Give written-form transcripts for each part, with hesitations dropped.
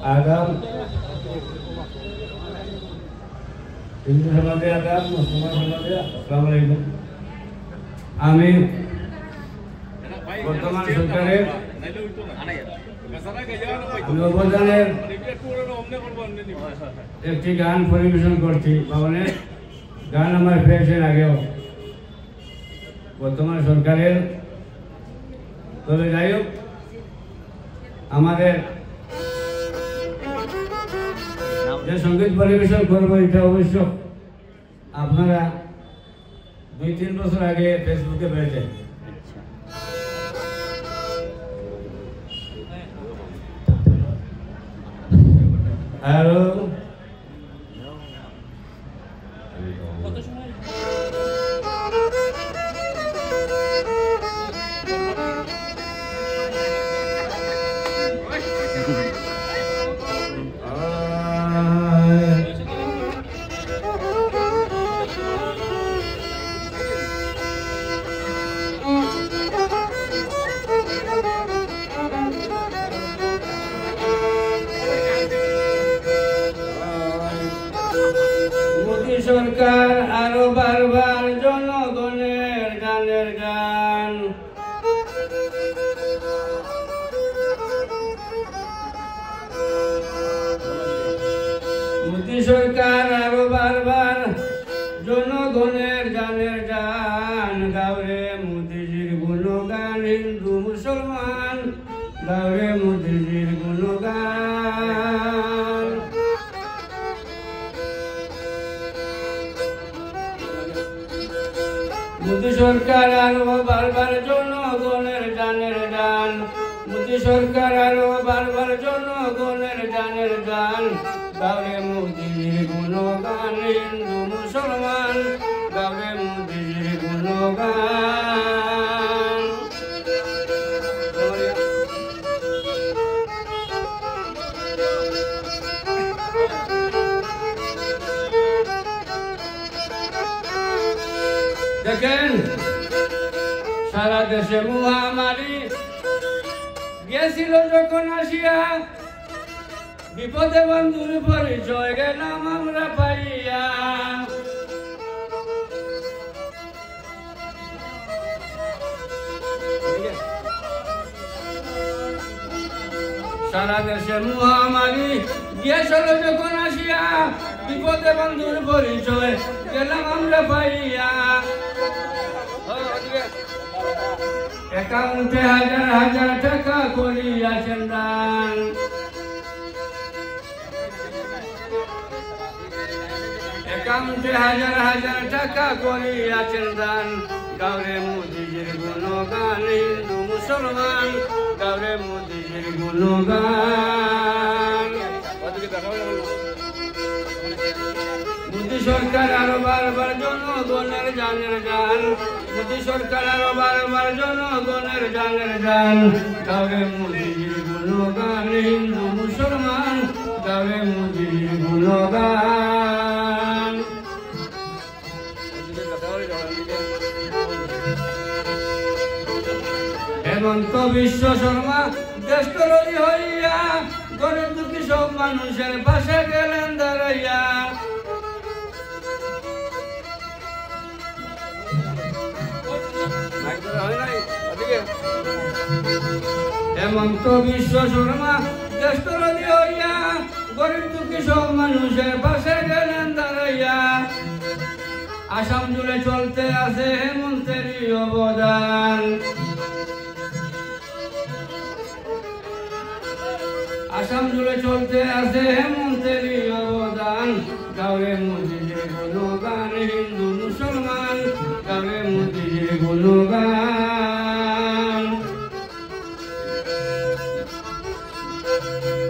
आदाब हिंदू समाज आदाब मुसलमान समाज अस्सलामु आलैकुम आमी বর্তমান সরকারের নবজানের একটি গান পরিবেশন করছি মানে গান আমার পেয়েছেন আগেও বর্তমান সরকারের তবে যাই হোক আমাদের যে সঙ্গীত পরিবেশন করবো এটা অবশ্য আপনারা 2-3 বছর আগে ফেসবুকে পেয়েছেন Hello. সরকার আরো বারবার জনগণের গানের গান মোদী সরকার আরো বারবার জনগণের গানের গান গাওরে মোদীজির গুণগান হিন্দু মুসলমান গাওরে মোদীজির গুণগান মোদী সরকার আরো বারবার জনগণের গানের গান মোদী সরকার আরো বারবার জনগণের গানের গান গাওরে মোদীর গুণগান হিন্দু মুসলমান গাওরে মোদীর গুণগান দেখেন সারা দেশে মহামারী গেছিল যখন আসিয়া বিপদে বন্ধুর পরিচয় গেলাম আমরা পাইয়া সারা দেশে মহামারী গেছিল যখন আসিয়া বিপদে বন্ধুর পরিচয় গেলাম আমরা পাইয়া অ্যাকাউন্টে হাজার হাজার টাকা করিয়াছেন দান অ্যাকাউন্টে হাজার হাজার টাকা করিয়াছেন দান গাওরে মোদীজির গুণগান হিন্দু মুসলমান গাওরে মোদীজির গুণগান মোদী সরকার আরো বারবার জনগণের গানের গান মোদী সরকার আরো বারবার জনগণের গানের গান গাওরে মোদীজির গুণগান হিন্দু মুসলমান গাওরে মোদীজির গুণগান হেমন্ত বিশ্ব শর্মা দেশতরী হইয়া গরিব দুঃখী সব মানুষের পাশে গেলেন দাঁড়াইয়া হেমন্ত বিশ্ব শর্মা দেশতরী হইয়া গরিব দুঃখী সব মানুষের পাশে গেলেন দাঁড়াইয়া আসাম জুড়ে চলতে আছে হেমন্তেরই অবদান আসাম জুড়ে চলতে আছে হেমন্তেরই অবদান গাওরে মোদীজির গুণগান হিন্দু মুসলমান গাওরে মোদীজির গুণগান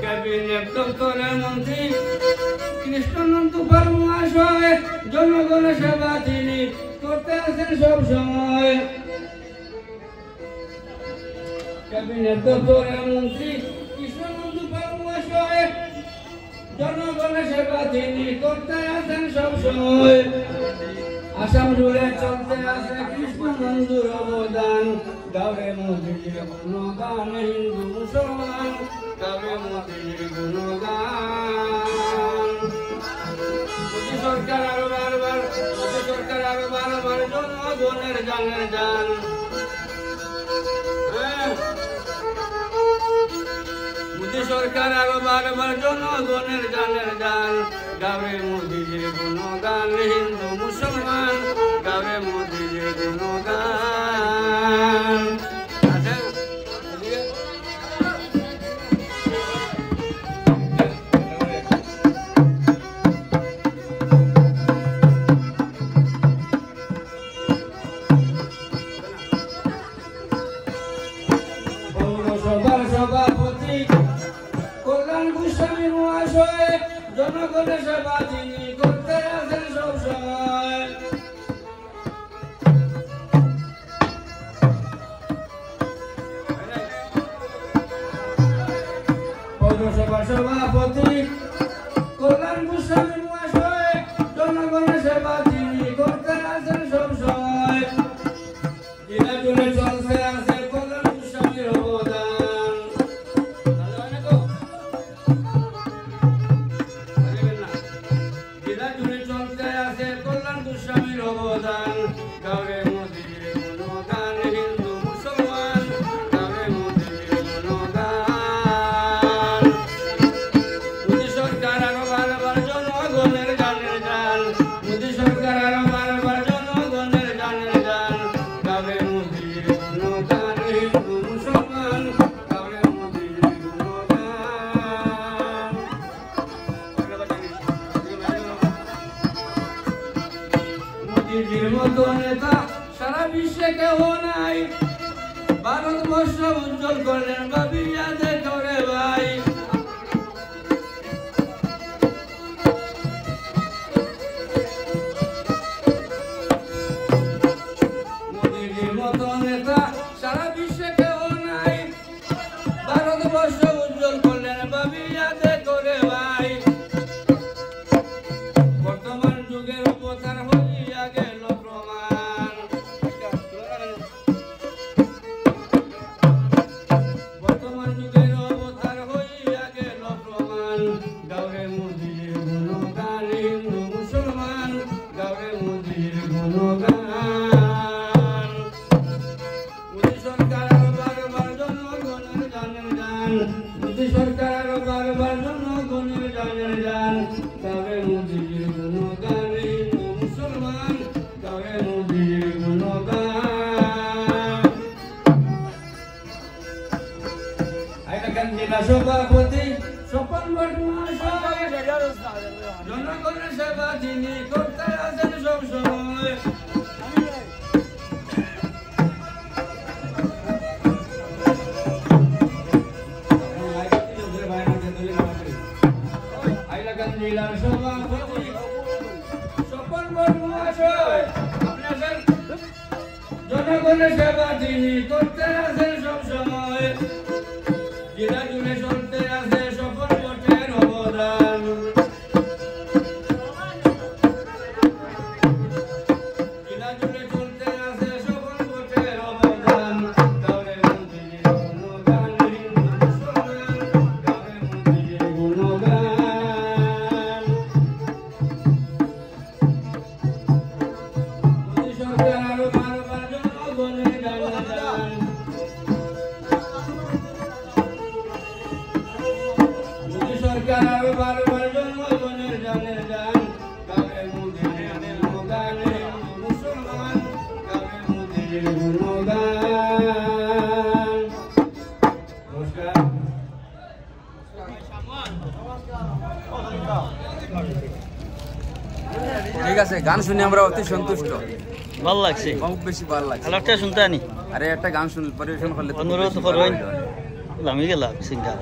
ক্যাবিনেট দপ্তরের মন্ত্রী কৃষ্ণনন্দু পাল মহাশয় জনগণের সেবা তিনি করতে আছেন সব সময় ক্যাবিনেট দপ্তরের মন্ত্রী কৃষ্ণনন্দু পাল মহাশয় জনগণের সেবা তিনি করতে আছেন সব সময় আসাম জুড়ে চলতে আছে কৃষ্ণনন্দুর অবদান গাওরে মোদীজির গুণগান হিন্দু মুসলমান গাওরে মোদীজির গুণগান জনগণের জানের জান। মোদী সরকার আরো বারবার জনগণের জানের জান। গাবে মোদীজির গুণগান হিন্দু মুসলমান, গাবে মোদীজির গুণগান। পৌরসভার সভাপতি কল্যাণ গোস্বামী মহাশয়, জনগণের সেবা তিনি করতে আছেন সবসময়। পৌরসভার সভাপতি কল্যাণ গোস্বামী মহাশয়, জনগণের সেবা তিনি করতে আছেন সবসময়। জেলা জুড়ে চলছে আছে কল্যাণ গোস্বামীর অবদান। জেলা জুড়ে চলতে আছে কল্যাণ গোস্বামীর অবদান। গাবে মোদীর গুণগান হিন্দু মুসলমান, গাবে মোদীর গুণগান। মোদী সরকার আরো বারবার জনগণের জানের জান। মোদী সরকার আরো বারবার জনগণের জানের জান। গাবে মোদীর গুণগান হিন্দু মুসলমান, গাবে মোদীর গুণগান। মোদীজির মতো নেতা সারা বিশ্বে কেউ নাই। ভারতবর্ষ উজ্জ্বল করলেন ভাবিয়া দেখো রে ভাই। মোদীজির মতো নেতা সারা বিশ্বে কেউ নাই। ভারতবর্ষ উজ্জ্বল করলেন ভাবিয়া দেখো রে ভাই। বর্তমান যুগের অবতার হইয়া গেল প্রমাণ। বর্তমান যুগের অবতার হইয়া গেল প্রমাণ। গাবে মোদীর গুণগান হিন্দু মুসলমান, গাবে মোদীর গুণগান। মোদী সরকার আরো বারবার জনগণের জানের জান। মোদী সরকার আরো বারবার জনগণের জানের জান। গাবে মোদীর গুণগান হিন্দু মুসলমান, গাবে মোদীর গুণগান। আইলাকান জেলা সভাপতি স্বপন ভট্ট মহাশয়, জনগণের সেবা তিনি করতে আছেন সবসময়। আইলাকান জেলার সভাপতি স্বপন ভট্ট মহাশয়, জনগণের সেবা তিনি করতে আছেন সবসময়। জেলা জুড়ে চলতে আছে স্বপন ভট্টের অবদান। জেলা জুড়ে চলতে আছে স্বপন ভট্টের অবদান। গাবে মোদীর গুণগান হিন্দু মুসলমান, গাবে মোদীর গুণগান। মোদী সরকার আরো বারবার জনগণের জানের জান। মোদী সরকার আরো বারবার জনগণের জানের জান। গাবে মোদীর গুণগান হিন্দু মুসলমান, গাবে মোদীর গুণগান। নমস্কার। ঠিক আছে, গান শুনে আমরা অতি সন্তুষ্ট, ভালো লাগছে, খুব বেশি ভালো লাগছে। আরেকটা শুনতে আনি, আরে একটা গান শুন পরিবেশন করলে তো অনুরোধ করবেন, আমি গেলাম সিঙ্গার।